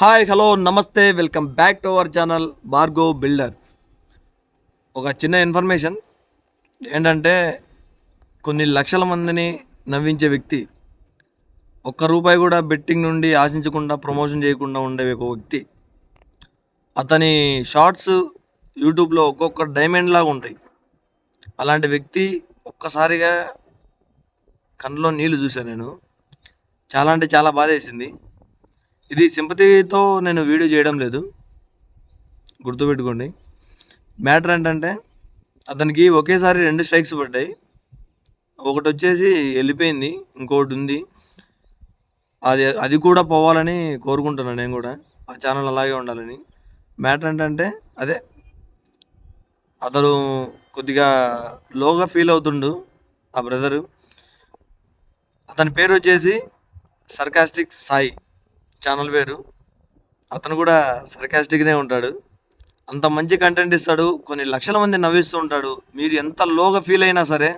Hi hello నమస్తే welcome back to our channel Bhargav builder. ఒక చిన్న ఇన్ఫర్మేషన్ ఏంటంటే, కొన్ని లక్షల మందిని నవ్వించే వ్యక్తి, ఒక్క రూపాయి కూడా బెట్టింగ్ నుండి ఆశించకుండా ప్రమోషన్ చేయకుండా ఉండే ఒక వ్యక్తి. అతని షార్ట్స్ యూట్యూబ్లో ఒక్కొక్క డైమండ్ లాగా ఉంటాయి. అలాంటి వ్యక్తి ఒక్కసారిగా కళ్ళలో నీళ్లు చూశాను నేను. చాలా అంటే చాలా బాధ వేసింది. ఇది సింపతితో నేను వీడియో చేయడం లేదు, గుర్తుపెట్టుకోండి. మ్యాటర్ ఏంటంటే, అతనికి ఒకేసారి 2 స్ట్రైక్స్ పడ్డాయి. ఒకటి వచ్చేసి వెళ్ళిపోయింది, ఇంకొకటి ఉంది. అది కూడా పోవాలని కోరుకుంటున్నాను నేను కూడా, ఆ ఛానల్ అలాగే ఉండాలని. మ్యాటర్ ఏంటంటే అదే, అతను కొద్దిగా లోగా ఫీల్ అవుతుండు ఆ బ్రదరు. అతని పేరు వచ్చేసి సర్కాస్టిక్ సాయి, ఛానల్ పేరు. అతను కూడా సర్కాస్టిక్నే ఉంటాడు, అంత మంచి కంటెంట్ ఇస్తాడు, కొన్ని లక్షల మంది నవ్విస్తూ ఉంటాడు. మీరు ఎంత లోగా ఫీల్ అయినా సరే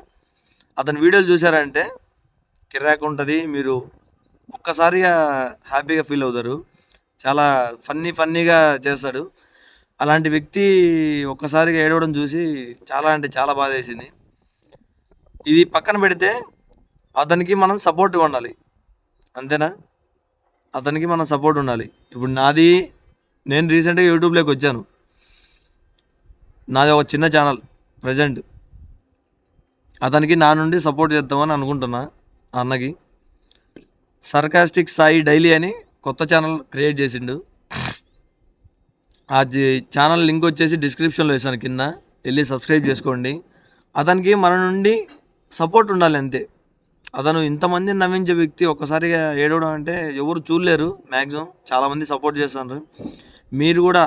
అతని వీడియోలు చూసారంటే కిరాక్ ఉంటుంది. మీరు ఒక్కసారిగా హ్యాపీగా ఫీల్ అవుతారు. చాలా ఫన్నీగా చేస్తాడు. అలాంటి వ్యక్తి ఒక్కసారిగా ఏడవడం చూసి చాలా అంటే చాలా బాధ వేసింది. ఇది పక్కన పెడితే అతనికి మనం సపోర్ట్ ఉండాలి, అంతేనా? అతనికి మనం సపోర్ట్ ఉండాలి. ఇప్పుడు నేను రీసెంట్గా యూట్యూబ్లోకి వచ్చాను. నాది ఒక చిన్న ఛానల్ ప్రజెంట్. అతనికి నా నుండి సపోర్ట్ చేద్దామని అనుకుంటున్నా. అన్నకి సర్కాస్టిక్ సాయి డైలీ అని కొత్త ఛానల్ క్రియేట్ చేసిండు. ఆ ఛానల్ లింక్ వచ్చేసి డిస్క్రిప్షన్లో వేసాను, కింద వెళ్ళి సబ్స్క్రైబ్ చేసుకోండి. అతనికి మన నుండి సపోర్ట్ ఉండాలి, అంతే. అతను ఇంతమందిని నవ్వించే వ్యక్తి ఒక్కసారిగా ఏడవడం అంటే ఎవరు చూడలేరు. మ్యాక్సిమం చాలామంది సపోర్ట్ చేస్తున్నారు. మీరు కూడా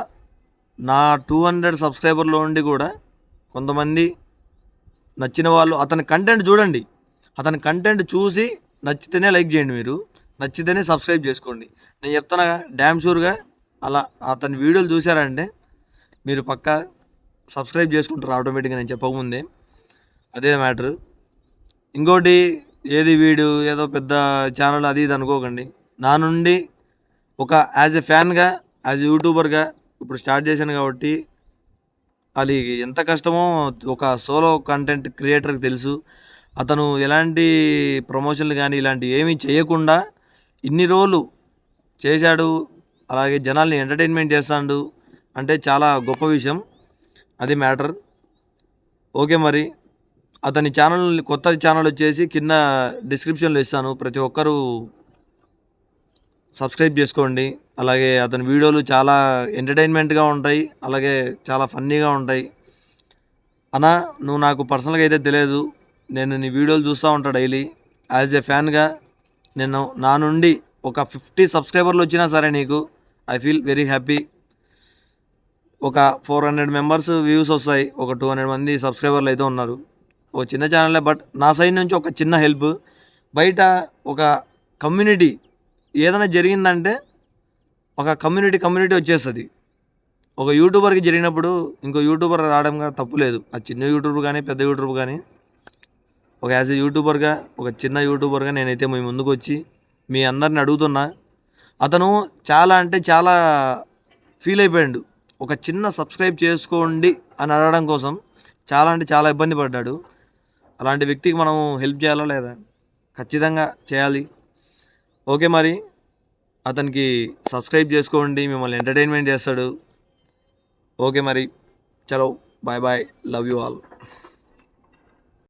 నా 200 సబ్స్క్రైబర్లో ఉండి కూడా కొంతమంది నచ్చిన వాళ్ళు అతని కంటెంట్ చూడండి. అతని కంటెంట్ చూసి నచ్చితేనే లైక్ చేయండి, మీరు నచ్చితేనే సబ్స్క్రైబ్ చేసుకోండి. నేను చెప్తాను డ్యామ్ షూర్గా. అలా అతని వీడియోలు చూసారంటే మీరు పక్కా సబ్స్క్రైబ్ చేసుకుంటారు ఆటోమేటిక్గా, నేను చెప్పకముందే. అదే మ్యాటర్. ఇంకోటి, ఏది వీడు ఏదో పెద్ద ఛానల్ అది ఇది అనుకోకండి. నా నుండి ఒక యాజ్ ఎ ఫ్యాన్గా, యాజ్ ఎ యూట్యూబర్గా ఇప్పుడు స్టార్ట్ చేశాను కాబట్టి అది ఎంత కష్టమో ఒక సోలో కంటెంట్ క్రియేటర్కి తెలుసు. అతను ఎలాంటి ప్రమోషన్లు కానీ ఇలాంటివి ఏమీ చేయకుండా ఇన్ని రోజులు చేశాడు. అలాగే జనాల్ని ఎంటర్టైన్మెంట్ చేస్తాడు అంటే చాలా గొప్ప విషయం. అది మ్యాటర్. ఓకే, మరి అతని ఛానల్, కొత్త ఛానల్ వచ్చేసి కింద డిస్క్రిప్షన్లో ఇస్తాను. ప్రతి ఒక్కరూ సబ్స్క్రైబ్ చేసుకోండి. అలాగే అతని వీడియోలు చాలా ఎంటర్టైన్మెంట్గా ఉంటాయి, అలాగే చాలా ఫన్నీగా ఉంటాయి. అన్నా, నువ్వు నాకు పర్సనల్గా అయితే తెలియదు, నేను నీ వీడియోలు చూస్తూ ఉంటాను డైలీ. యాజ్ ఎ ఫ్యాన్గా నేను నా నుండి ఒక 50 సబ్స్క్రైబర్లు వచ్చినా సరే నీకు ఐ ఫీల్ వెరీ హ్యాపీ. ఒక 400 మెంబర్స్ వ్యూస్ వస్తాయి, ఒక 200 మంది సబ్స్క్రైబర్లు అయితే ఉన్నారు. ఒక చిన్న ఛానలే, బట్ నా సైడ్ నుంచి ఒక చిన్న హెల్ప్. బయట ఒక కమ్యూనిటీ ఏదైనా జరిగిందంటే ఒక కమ్యూనిటీ వచ్చేస్తుంది. ఒక యూట్యూబర్కి జరిగినప్పుడు ఇంకో యూట్యూబర్ రావడంగా తప్పు లేదు. ఆ చిన్న యూట్యూబర్ కానీ పెద్ద యూట్యూబర్ కానీ, ఒక యాజ్ ఎ యూట్యూబర్గా, ఒక చిన్న యూట్యూబర్గా నేనైతే మీ ముందుకు వచ్చి మీ అందరిని అడుగుతున్నా. అతను చాలా అంటే చాలా ఫీల్ అయిపోయాడు. ఒక చిన్న సబ్స్క్రైబ్ చేసుకోండి అని అడగడం కోసం చాలా అంటే చాలా ఇబ్బంది పడ్డాడు. అలాంటి వ్యక్తికి మనం హెల్ప్ చేయాలా లేదా? ఖచ్చితంగా చేయాలి. ఓకే, మరి అతనికి సబ్స్క్రైబ్ చేసుకోండి, మిమ్మల్ని ఎంటర్టైన్మెంట్ చేస్తాడు. ఓకే, మరి చలో, bye bye, love you all.